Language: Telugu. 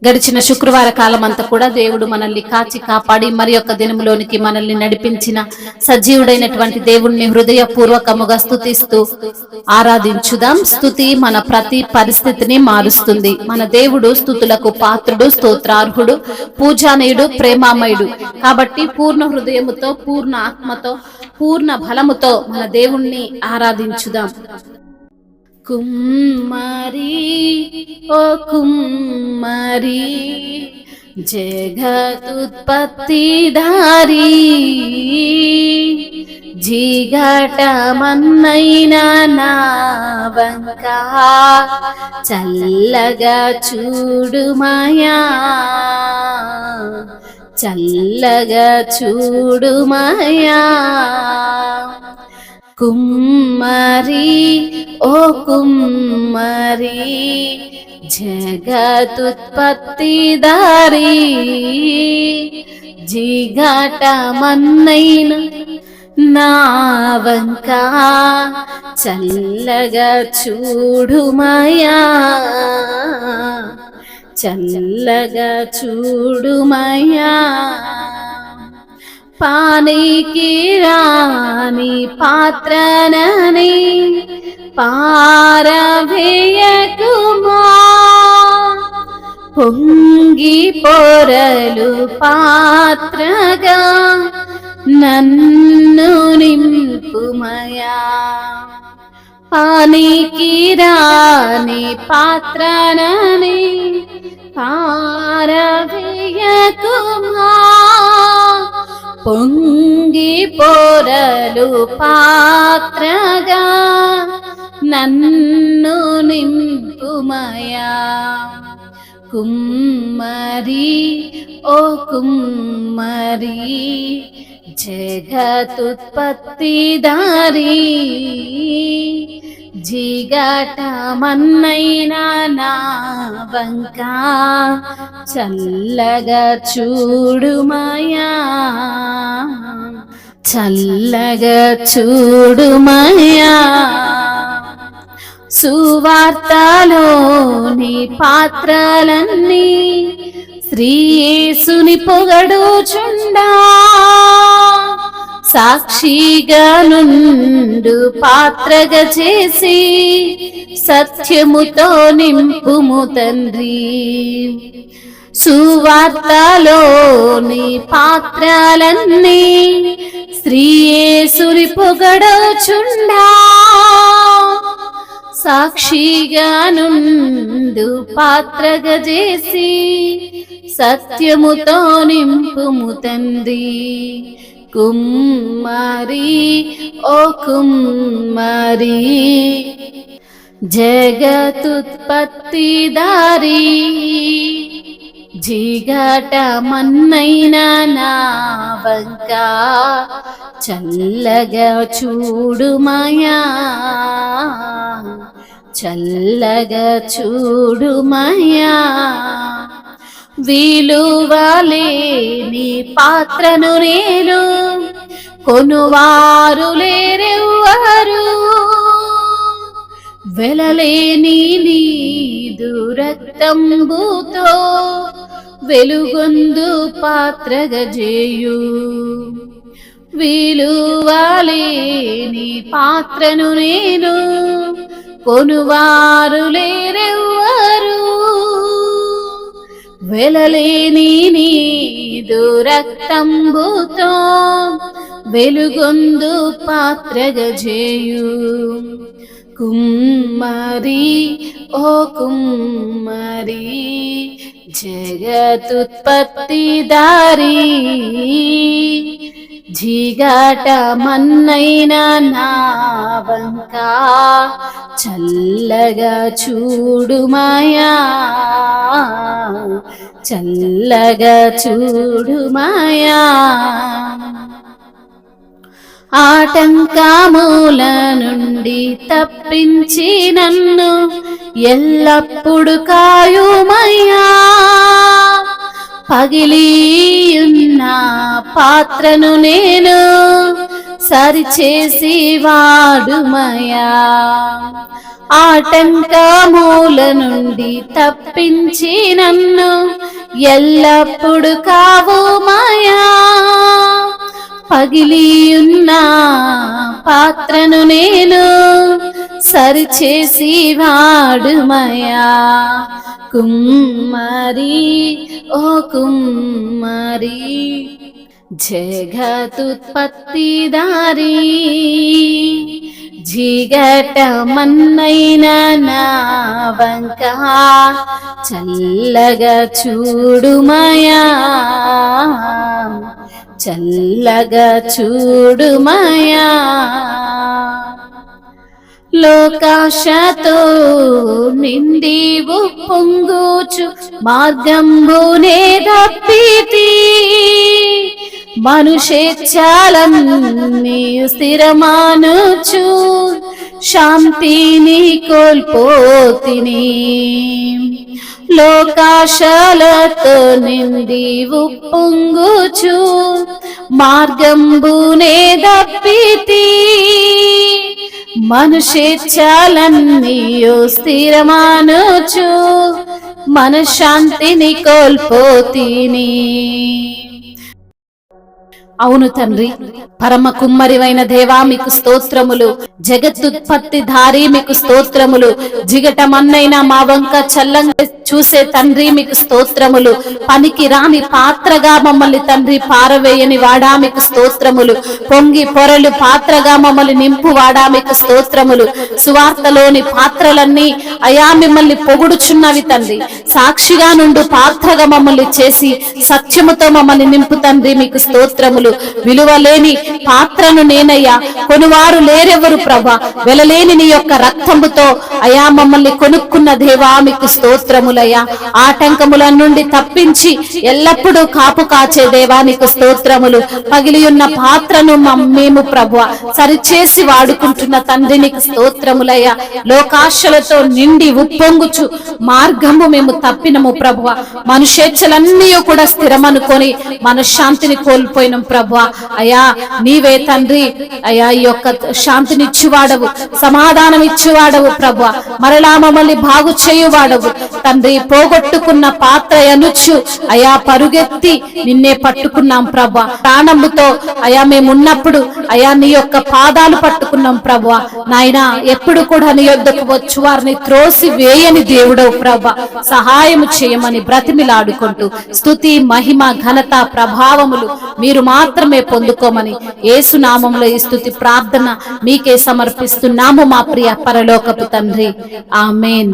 గడిచిన శుక్రవార కాలం అంతా కూడా దేవుడు మనల్ని కాచి కాపాడి మరి యొక్క దినములోనికి మనల్ని నడిపించిన సజీవుడైనటువంటి దేవుణ్ణి హృదయపూర్వకముగా స్తుతిస్తూ ఆరాధించుదాం. స్తుతి మన ప్రతి పరిస్థితిని మారుస్తుంది. మన దేవుడు స్తుతులకు పాత్రుడు, స్తోత్రార్హుడు, పూజానీయుడు, ప్రేమామయుడు. కాబట్టి పూర్ణ హృదయముతో, పూర్ణ ఆత్మతో, పూర్ణ బలముతో మన దేవుణ్ణి ఆరాధించుదాం. కుమ్మరి ఓ కుమ్మరి, జగతుత్పత్తిదారి, జిగటమన్నైనా నా వంక చల్లగా చూడుమయా, చల్లగా చూడుమయా. కుమ్మరి ఓ కుమ్మరి, జగతుత్పత్తిదారి, జిగటమన్నైన నా వంక చల్లగా చూడుమయా, చల్లగా చూడుమయా. పానికి రాని పాత్రనని పారవేయకుమా, పొంగి పొరలు పాత్రగా నన్ను నింపుమయా. పానికి రాని పాత్రనని పారవేయకుమా, పొంగి పొరలు పాత్రగా నన్ను నింపుమయా. కుమ్మరి ఓ కుమ్మరి, జగతుత్పత్తిదారి, జిగటమన్నైనా నా వంక చల్లగా చూడుమయా, చల్లగా చూడుమయా. సువార్తలోని పాత్రలన్నీ శ్రీ యేసుని పొగడుచుండా, సాక్షిగా నుండు పాత్రగా చేసి సత్యముతో నింపుము తండ్రి. సువార్తలోని పాత్రలన్నీ శ్రీ యేసుని పొగడుచుండా, సాక్షిగా నుండు పాత్రగా చేసి సత్యముతో నింపుము తండ్రి. కుమ్మరి ఓ కుమ్మరి, జగతుత్పత్తిదారి, జిగటమన్నైనా నా వంక చల్లగా చూడుమయా, చల్లగా చూడుమయా. విలువలేని పాత్రను నేను, కొనువారు లేరెవ్వరు, వెలలేని నీదు రక్తంబుతో వెలుగొందు పాత్రగా చేయు. విలువలేని పాత్రను నేను, కొనువారు లేరెవ్వరు, వెలలేని నీదు రక్తంబుతో వెలుగొందు పాత్రగా చేయు. కుమ్మరి ఓ కుమ్మరి, జగతుత్పత్తిదారి, జిగటమన్నైనా నా వంక చల్లగా చూడుమయా, చల్లగా చూడుమయా. ఆటంకముల నుండి తప్పించి నన్ను ఎల్లప్పుడు కాయుమయ్యా, పగిలియున్న పాత్రను నేను సరిచేసి వాడుమయా. ఆటంకముల నుండి తప్పించి నన్ను ఎల్లప్పుడు కావుమయా. పగిలియున్న పాత్రను నేను సరిచేసి వాడుమయా. కుమ్మరి ఓ కుమ్మరి జగతుత్పత్తిదారి, జిగటమన్నైన నా వంక చల్లగా చూడుమయా, చల్లగా చూడుమయా. లోకాశతో నిండి ఉప్పొంగుచు మార్గంబునే తప్పితి, మనుషేచ్ఛలన్నీ స్థిరమానుచు శాంతిని కోల్పోతిని. లోకాశలతో నిండి ఉప్పొంగుచు మార్గంబునే తప్పితి, మనుషేచ్ఛలన్నీయు స్థిరమానుచు మనశ్శాంతిని కోల్పోతిని. అవును తండ్రి, పరమ కుమ్మరివైన దేవా మీకు స్తోత్రములు. జగత్తుత్పత్తి ధారి మీకు స్తోత్రములు. జిగటమన్నైన మా వంక చల్లంగా చూసే తండ్రి మీకు స్తోత్రములు. పనికి రాని పాత్రగా మమ్మల్ని తండ్రి పారవేయని వాడా మీకు స్తోత్రములు. పొంగి పొరలు పాత్రగా మమ్మల్ని నింపు వాడా మీకు స్తోత్రములు. సువార్తలోని పాత్రలన్నీ అయా మిమ్మల్ని పొగుడుచున్నవి తండ్రి. సాక్షిగా నుండి పాత్రగా మమ్మల్ని చేసి సత్యముతో మమ్మల్ని నింపు తండ్రి మీకు స్తోత్రములు. విలువలేని పాత్రను నేనయ్యా, కొనువారు లేరెవరు ప్రభా. వెలలేని నీ యొక్క రక్తముతో అయా మమ్మల్ని కొనుక్కున్న దేవా మీకు స్తోత్రములయ్యా. ఆటంకముల నుండి తప్పించి ఎల్లప్పుడూ కాపు కాచే దేవా నీకు స్తోత్రములు. పగిలి ఉన్న పాత్రను మేము ప్రభువా సరిచేసి వాడుకుంటున్న తండ్రి నీకు స్తోత్రములయ్యా. లోకాశలతో నిండి ఉప్పొంగుచు మార్గము మేము తప్పినము ప్రభువా. మనుషేచ్ఛలన్నీ కూడా స్థిరమనుకొని మనశ్శాంతిని కోల్పోయినం ప్రభువా. అయా నీవే తండ్రి అయా ఈ యొక్క శాంతినిచ్చువాడవు, సమాధానం ఇచ్చువాడవు ప్రభువా. మరలా మమ్మల్ని బాగు చేయువాడవు తండ్రి. పోగొట్టుకున్న పాత్ర అనుచు అయా పరుగెత్తి నిన్నే పట్టుకున్నాం ప్రభువా. ప్రాణముతో అయా మేమున్నప్పుడు అయా నీ యొక్క పాదాలు పట్టుకున్నాం ప్రభువా. నాయనా ఎప్పుడు కూడా నీ యొద్దకు వచ్చు వారిని త్రోసి వేయని దేవుడవు ప్రభువా. సహాయము చేయమని బ్రతిమిలాడుకుంటూ స్తుతి మహిమ ఘనత ప్రభావములు మీరు మాత్రమే పొందుకోమని యేసు నామములో ఈ స్తుతి ప్రార్థన మీకే సమర్పిస్తున్నాము మా ప్రియ పరలోకపు తండ్రి. ఆమేన్.